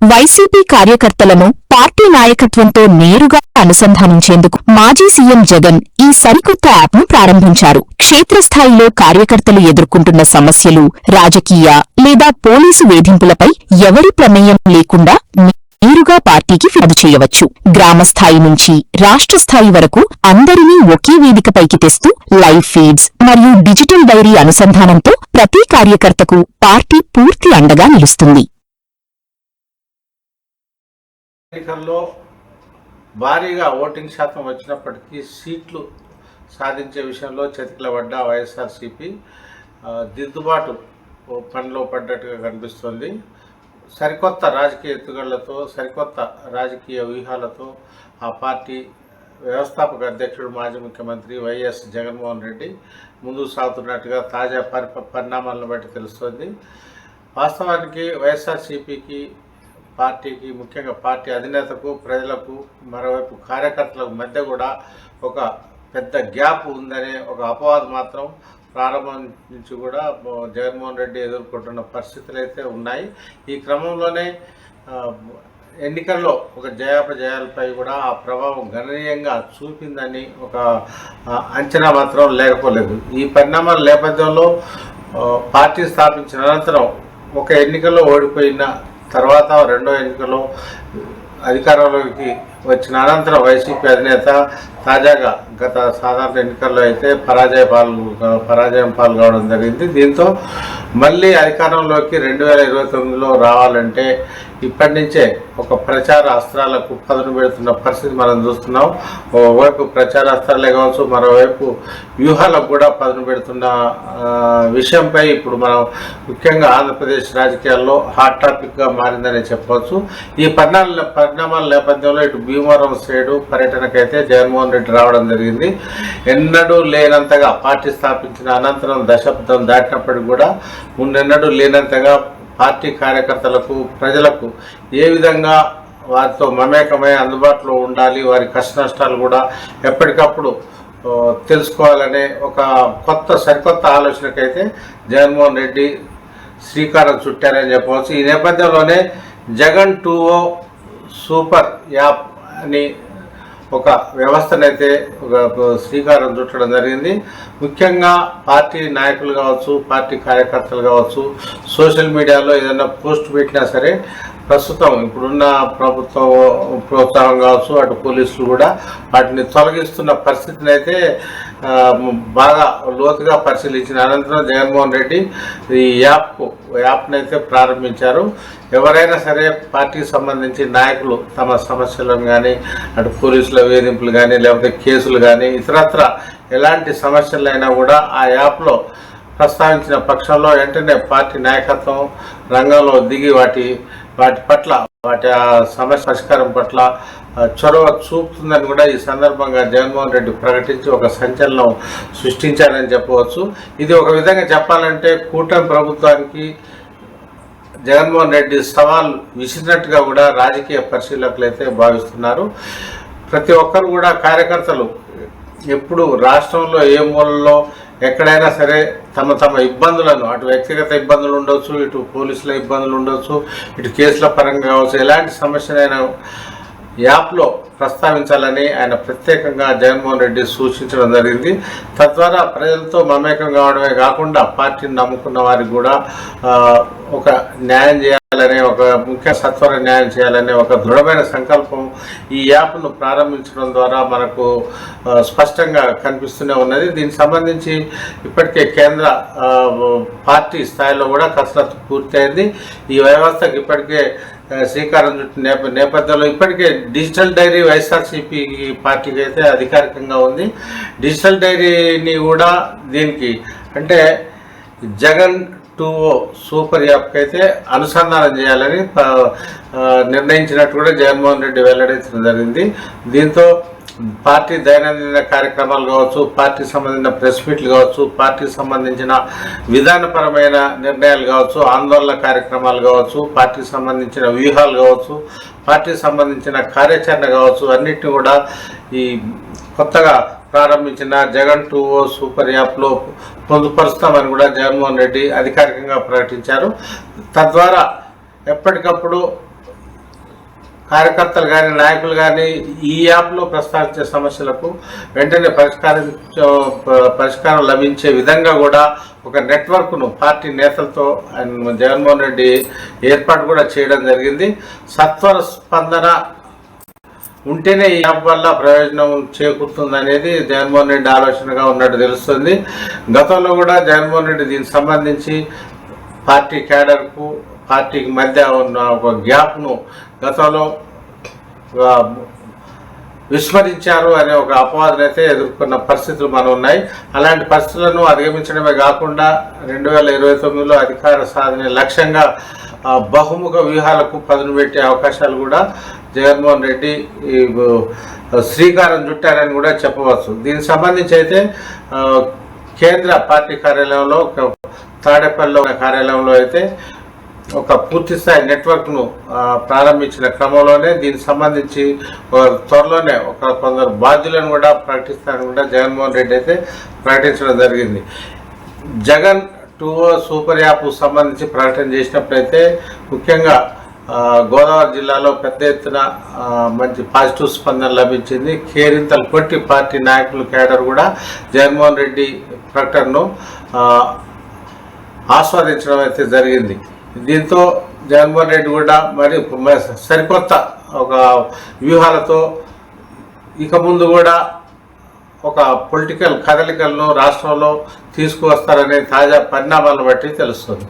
YCP కార్యకర్తలను party నాయకత్వంతో నేరుగా అనుసంధానించేందుకు మాజీ సీఎం జగన్ ఈ సరికొత్త యాప్ను ప్రారంభించారు. క్షేత్రస్థాయిలో కార్యకర్తలు ఎదుర్కొంటున్న సమస్యలు, రాజకీయ లేదా పోలీసు వేధింపులపై ఎవరి ప్రమేయం లేకుండా నేరుగా పార్టీకి ఫిర్యాదు చేయవచ్చు. గ్రామస్థాయి నుంచి రాష్ట్ర స్థాయి వరకు అందరినీ ఒకే వేదికపైకి తెస్తూ లైవ్ ఫీడ్స్ మరియు డిజిటల్ డైరీ అనుసంధానంతో ప్రతి కార్యకర్తకు పార్టీ పూర్తి అండగా నిలుస్తుంది. ఎన్నికల్లో భారీగా ఓటింగ్ శాతం వచ్చినప్పటికీ సీట్లు సాధించే విషయంలో చతికిలబడ్డ వైఎస్ఆర్సీపీ దిద్దుబాటు పనిలో పడ్డట్టుగా కనిపిస్తోంది. సరికొత్త రాజకీయ ఎత్తుగడలతో, సరికొత్త రాజకీయ వ్యూహాలతో ఆ పార్టీ వ్యవస్థాపక అధ్యక్షుడు మాజీ ముఖ్యమంత్రి వైఎస్ జగన్మోహన్ రెడ్డి ముందుకు సాగుతున్నట్టుగా తాజా పరిణామాలను బట్టి తెలుస్తోంది. వాస్తవానికి వైఎస్ఆర్సీపీకి, పార్టీకి, ముఖ్యంగా పార్టీ అధినేతకు, ప్రజలకు, మరోవైపు కార్యకర్తలకు మధ్య కూడా ఒక పెద్ద గ్యాప్ ఉందనే ఒక అపవాదం మాత్రం ప్రారంభం నుంచి కూడా జగన్మోహన్ రెడ్డి ఎదుర్కొంటున్న పరిస్థితులు అయితే ఉన్నాయి. ఈ క్రమంలోనే ఎన్నికల్లో ఒక జయాపజయాలపై కూడా ఆ ప్రభావం గణనీయంగా చూపిందని ఒక అంచనా మాత్రం లేకపోలేదు. ఈ పరిణామాల నేపథ్యంలో పార్టీ స్థాపించిన అనంతరం ఒక ఎన్నికల్లో ఓడిపోయిన తర్వాత రెండో ఎన్నికల్లో అధికారంలోకి వచ్చిన అనంతరం వైసీపీ అధినేత తాజాగా గత సాధారణ ఎన్నికల్లో అయితే పరాజయం పాల్గొనడం జరిగింది. దీంతో మళ్ళీ అధికారంలోకి 2029లో రావాలంటే ఇప్పటి నుంచే ఒక ప్రచార అస్త్రాలకు పదును పెడుతున్న పరిస్థితి మనం చూస్తున్నాం. ఓవైపు ప్రచార అస్త్రాలే కావచ్చు, మరోవైపు వ్యూహాలకు కూడా పదును పెడుతున్న విషయంపై ఇప్పుడు మనం ముఖ్యంగా ఆంధ్రప్రదేశ్ రాజకీయాల్లో హాట్ టాపిక్గా మారిందని చెప్పవచ్చు. ఈ పరిణామాల నేపథ్యంలో ఇటు భీమవరం సైడు పర్యటనకైతే జగన్మోహన్ రెడ్డి రావడం జరిగింది. ఎన్నడూ లేనంతగా పార్టీ స్థాపించిన అనంతరం దశాబ్దం దాటినప్పటికీ కూడా ముందెన్నడూ లేనంతగా పార్టీ కార్యకర్తలకు, ప్రజలకు ఏ విధంగా వారితో మమేకమై అందుబాటులో ఉండాలి, వారి కష్ట నష్టాలు కూడా ఎప్పటికప్పుడు తెలుసుకోవాలనే ఒక సరికొత్త ఆలోచనకైతే జగన్మోహన్ రెడ్డి శ్రీకారం చుట్టారని చెప్పవచ్చు. ఈ నేపథ్యంలోనే జగన్ 2.0 సూపర్ యాప్ అని ఒక వ్యవస్థనైతే ఒక శ్రీకారం చుట్టడం జరిగింది. ముఖ్యంగా పార్టీ నాయకులు కావచ్చు, పార్టీ కార్యకర్తలు కావచ్చు, సోషల్ మీడియాలో ఏదైనా పోస్ట్ పెట్టినా సరే ప్రస్తుతం ఇప్పుడున్న ప్రభుత్వం ప్రోత్సాహం కావచ్చు, అటు పోలీసులు కూడా వాటిని తొలగిస్తున్న పరిస్థితిని అయితే బాగా లోతుగా పరిశీలించిన అనంతరం జగన్మోహన్ రెడ్డి ఈ యాప్ని అయితే ప్రారంభించారు. ఎవరైనా సరే పార్టీకి సంబంధించి నాయకులు తమ సమస్యలను కానీ, అటు పోలీసుల వేధింపులు కానీ, లేకపోతే కేసులు కానీ, ఇతరత్ర ఎలాంటి సమస్యలైనా కూడా ఆ యాప్లో ప్రస్తావించిన పక్షంలో వెంటనే పార్టీ నాయకత్వం రంగంలో దిగి వాటి పట్ల, వాటి సమస్య పరిష్కారం పట్ల చొరవ చూపుతుందని కూడా ఈ సందర్భంగా జగన్మోహన్ రెడ్డి ప్రకటించి ఒక సంచలనం సృష్టించారని చెప్పవచ్చు. ఇది ఒక విధంగా చెప్పాలంటే కూటమి ప్రభుత్వానికి జగన్మోహన్ రెడ్డి సవాల్ విసిరినట్టుగా కూడా రాజకీయ పరిశీలకులు అయితే భావిస్తున్నారు. ప్రతి ఒక్కరు కూడా కార్యకర్తలు ఎప్పుడు రాష్ట్రంలో ఏ మూలలో ఎక్కడైనా సరే తమ ఇబ్బందులను, అటు వ్యక్తిగత ఇబ్బందులు ఉండొచ్చు, ఇటు పోలీసుల ఇబ్బందులు ఉండొచ్చు, ఇటు కేసుల పరంగా కావచ్చు, ఎలాంటి సమస్యలైనా యాప్లో ప్రస్తావించాలని ఆయన ప్రత్యేకంగా జగన్మోహన్ రెడ్డి సూచించడం జరిగింది. తద్వారా ప్రజలతో మమేకం కావడమే కాకుండా పార్టీని నమ్ముకున్న వారికి కూడా ఒక న్యాయం చేయాలనే, ఒక ముఖ్య సత్వర న్యాయం చేయాలనే ఒక దృఢమైన సంకల్పం ఈ యాప్ను ప్రారంభించడం ద్వారా మనకు స్పష్టంగా కనిపిస్తూనే ఉన్నది. దీనికి సంబంధించి ఇప్పటికే కేంద్ర పార్టీ స్థాయిలో కూడా కసరత్తు పూర్తయింది. ఈ వ్యవస్థకు ఇప్పటికే శ్రీకారం చుట్టిన నేపథ్యంలో ఇప్పటికే డిజిటల్ డైరీ వైఎస్ఆర్సీపీ పార్టీకి అయితే అధికారికంగా ఉంది. డిజిటల్ డైరీని కూడా దీనికి అంటే జగన్ 2.0 సూపర్ యాప్కి అయితే అనుసంధానం చేయాలని నిర్ణయించినట్టు కూడా జగన్మోహన్ రెడ్డి వెల్లడించడం జరిగింది. దీంతో పార్టీ దైనందిన కార్యక్రమాలు కావచ్చు, పార్టీకి సంబంధించిన ప్రెస్ మీట్లు కావచ్చు, పార్టీకి సంబంధించిన విధానపరమైన నిర్ణయాలు కావచ్చు, ఆందోళన కార్యక్రమాలు కావచ్చు, పార్టీకి సంబంధించిన వ్యూహాలు కావచ్చు, పార్టీకి సంబంధించిన కార్యాచరణ కావచ్చు, అన్నిటిని కూడా ఈ కొత్తగా ప్రారంభించిన జగన్ 2.0 సూపర్ యాప్లో పొందుపరుస్తామని కూడా జగన్మోహన్ రెడ్డి అధికారికంగా ప్రకటించారు. తద్వారా ఎప్పటికప్పుడు కార్యకర్తలు కానీ నాయకులు కానీ ఈ యాప్లో ప్రస్తావించే సమస్యలకు వెంటనే పరిష్కారం లభించే విధంగా కూడా ఒక నెట్వర్క్ను పార్టీ నేతలతో ఆయన జగన్మోహన్ రెడ్డి ఏర్పాటు కూడా చేయడం జరిగింది. సత్వర స్పందన ఉంటేనే ఈ యాప్ వల్ల ప్రయోజనం చేకూరుతుందనేది జగన్మోహన్ రెడ్డి ఆలోచనగా ఉన్నట్టు తెలుస్తుంది. గతంలో కూడా జగన్మోహన్ రెడ్డి దీనికి సంబంధించి పార్టీ క్యాడర్కు పార్టీకి మధ్య ఉన్న ఒక గ్యాప్ను గతంలో విస్మరించారు అనే ఒక అపవాదం అయితే ఎదుర్కొన్న పరిస్థితులు మనం ఉన్నాయి. అలాంటి పరిస్థితులను అధిగమించడమే కాకుండా 2029లో అధికార సాధన లక్ష్యంగా బహుముఖ వ్యూహాలకు పదును పెట్టే అవకాశాలు కూడా జగన్మోహన్ రెడ్డి శ్రీకారం చుట్టారని కూడా చెప్పవచ్చు. దీనికి సంబంధించి అయితే కేంద్ర పార్టీ కార్యాలయంలో తాడేపల్లిలో ఉన్న కార్యాలయంలో అయితే ఒక పూర్తిస్థాయి నెట్వర్క్ను ప్రారంభించిన క్రమంలోనే దీనికి సంబంధించి త్వరలోనే కొందరు బాధ్యులను కూడా ప్రకటిస్తారని కూడా జగన్మోహన్ రెడ్డి అయితే ప్రకటించడం జరిగింది. జగన్ 2 సూపర్ యాప్ సంబంధించి ప్రకటన చేసినప్పుడైతే ముఖ్యంగా గోదావరి జిల్లాలో పెద్ద ఎత్తున మంచి పాజిటివ్ స్పందన లభించింది. కేరింతలు కొట్టి పార్టీ నాయకులు కేడర్ కూడా జగన్మోహన్ రెడ్డి ప్రకటనను ఆస్వాదించడం అయితే జరిగింది. దీంతో జగన్మోహన్ రెడ్డి కూడా మరి సరికొత్త ఒక వ్యూహాలతో ఇక ముందు కూడా ఒక పొలిటికల్ కదలికలను రాష్ట్రంలో తీసుకువస్తారనే తాజా పరిణామాలను బట్టి తెలుస్తుంది.